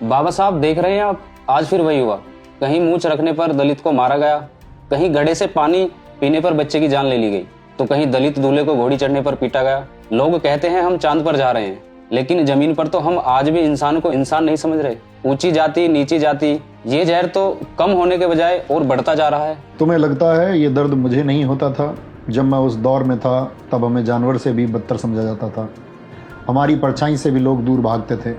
बाबा साहब देख रहे हैं आप, आज फिर वही हुआ। कहीं मूंछ रखने पर दलित को मारा गया, कहीं घड़े से पानी पीने पर बच्चे की जान ले ली गई, तो कहीं दलित दूल्हे को घोड़ी चढ़ने पर पीटा गया। लोग कहते हैं हम चांद पर जा रहे हैं, लेकिन जमीन पर तो हम आज भी इंसान को इंसान नहीं समझ रहे। ऊंची जाति नीची जाति, ये जहर तो कम होने के बजाय और बढ़ता जा रहा है। तुम्हें लगता है ये दर्द मुझे नहीं होता था? जब मैं उस दौर में था तब हमें जानवर से भी बदतर समझा जाता था, हमारी परछाई से भी लोग दूर भागते थे।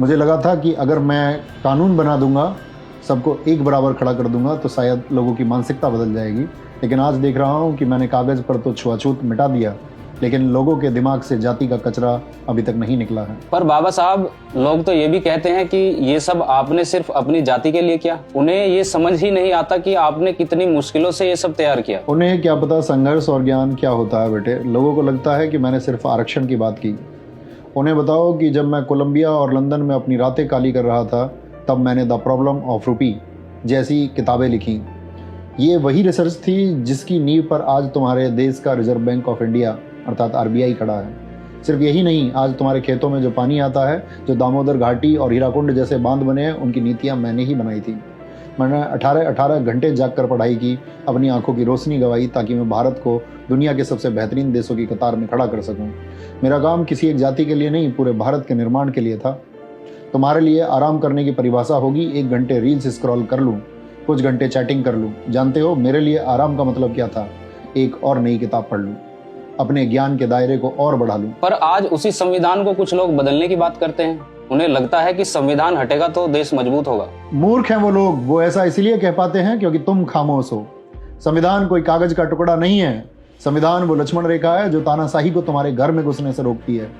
मुझे लगा था कि अगर मैं कानून बना दूंगा, सबको एक बराबर खड़ा कर दूंगा, तो शायद लोगों की मानसिकता बदल जाएगी। लेकिन आज देख रहा हूँ कि मैंने कागज़ पर तो छुआछूत मिटा दिया, लेकिन लोगों के दिमाग से जाति का कचरा अभी तक नहीं निकला है। पर बाबा साहब, लोग तो ये भी कहते हैं कि ये सब आपने सिर्फ अपनी जाति के लिए किया। उन्हें ये समझ ही नहीं आता कि आपने कितनी मुश्किलों से ये सब तैयार किया। उन्हें क्या पता संघर्ष और ज्ञान क्या होता है बेटे। लोगों को लगता है कि मैंने सिर्फ आरक्षण की बात की। उन्हें बताओ कि जब मैं कोलंबिया और लंदन में अपनी रातें काली कर रहा था, तब मैंने द प्रॉब्लम ऑफ रूपी जैसी किताबें लिखी। ये वही रिसर्च थी जिसकी नींव पर आज तुम्हारे देश का रिजर्व बैंक ऑफ इंडिया अर्थात RBI खड़ा है। सिर्फ यही नहीं, आज तुम्हारे खेतों में जो पानी आता है, जो दामोदर घाटी और हीराकुंड जैसे बांध बने हैं, उनकी नीतियां मैंने ही बनाई थी। मैंने 18 घंटे जागकर पढ़ाई की, अपनी आंखों की रोशनी गंवाई, ताकि मैं भारत को दुनिया के सबसे बेहतरीन देशों की कतार में खड़ा कर सकूं। मेरा काम किसी एक जाति के लिए नहीं, पूरे भारत के निर्माण के लिए था। तुम्हारे लिए आराम करने की परिभाषा होगी 1 घंटे रील्स स्क्रॉल कर लूँ, कुछ घंटे चैटिंग कर लूँ। जानते हो मेरे लिए आराम का मतलब क्या था? एक और नई किताब पढ़ लूँ, अपने ज्ञान के दायरे को और बढ़ा लूं। पर आज उसी संविधान को कुछ लोग बदलने की बात करते हैं। उन्हें लगता है कि संविधान हटेगा तो देश मजबूत होगा। मूर्ख हैं वो लोग। वो ऐसा इसलिए कह पाते हैं क्योंकि तुम खामोश हो। संविधान कोई कागज का टुकड़ा नहीं है। संविधान वो लक्ष्मण रेखा है जो तानाशाही को तुम्हारे घर में घुसने से रोकती है।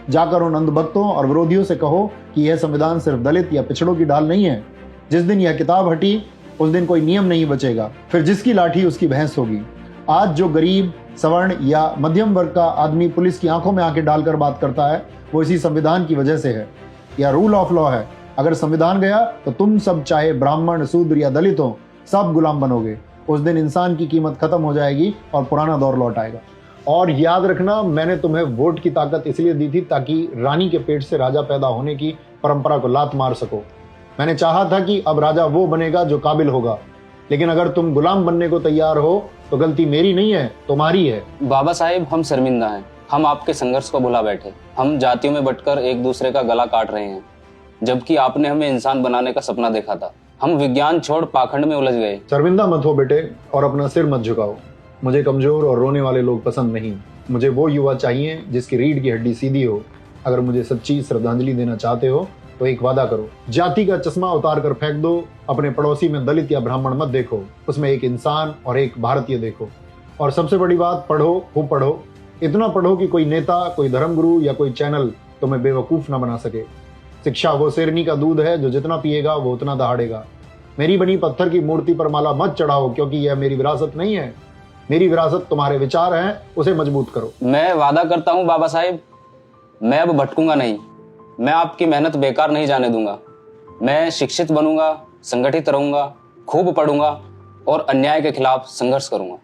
जाकर उन अंधभक्तों और विरोधियों से कहो कि यह संविधान सिर्फ दलित या पिछड़ों की ढाल नहीं है। जिस दिन यह किताब हटी, उस दिन कोई नियम नहीं बचेगा। फिर जिसकी लाठी उसकी भैंस होगी। आज जो गरीब, सवर्ण या मध्यम वर्ग का आदमी पुलिस की आंखों में आंखें डालकर बात करता है, वो इसी संविधान की वजह से है। या रूल ऑफ लॉ है। अगर संविधान गया तो तुम सब, चाहे ब्राह्मण, शूद्र या दलित हो, सब गुलाम बनोगे। उस दिन इंसान की कीमत खत्म हो जाएगी और पुराना दौर लौट आएगा। और याद रखना, मैंने तुम्हें वोट की ताकत इसलिए दी थी ताकि रानी के पेट से राजा पैदा होने की परंपरा को लात मार सको। मैंने चाहा था कि अब राजा वो बनेगा जो काबिल होगा। लेकिन अगर तुम गुलाम बनने को तैयार हो तो गलती मेरी नहीं है, तुम्हारी है। बाबा साहेब, हम शर्मिंदा हैं। हम आपके संघर्ष को भुला बैठे। हम जातियों में बंटकर एक दूसरे का गला काट रहे हैं, जबकि आपने हमें इंसान बनाने का सपना देखा था। हम विज्ञान छोड़ पाखंड में उलझ गए। शर्मिंदा मत हो बेटे, और अपना सिर मत झुकाओ। मुझे कमजोर और रोने वाले लोग पसंद नहीं। मुझे वो युवा चाहिए जिसकी रीढ़ की हड्डी सीधी हो। अगर मुझे सच्ची श्रद्धांजलि देना चाहते हो तो एक वादा करो, जाति का चश्मा उतार कर फेंक दो। अपने पड़ोसी में दलित या ब्राह्मण मत देखो, उसमें एक इंसान और एक भारतीय देखो। और सबसे बड़ी बात, पढ़ो, खूब पढ़ो। इतना पढ़ो कि कोई नेता, कोई धर्मगुरु या कोई चैनल तुम्हें बेवकूफ ना बना सके। शिक्षा वो शेरनी का दूध है जो जितना पिएगा वो उतना दहाड़ेगा। मेरी बनी पत्थर की मूर्ति पर माला मत चढ़ाओ, क्योंकि यह मेरी विरासत नहीं है। मेरी विरासत तुम्हारे विचार हैं, उसे मजबूत करो। मैं वादा करता हूँ बाबा साहेब, मैं अब भटकूंगा नहीं। मैं आपकी मेहनत बेकार नहीं जाने दूंगा। मैं शिक्षित बनूंगा, संगठित रहूंगा, खूब पढ़ूंगा और अन्याय के खिलाफ संघर्ष करूंगा।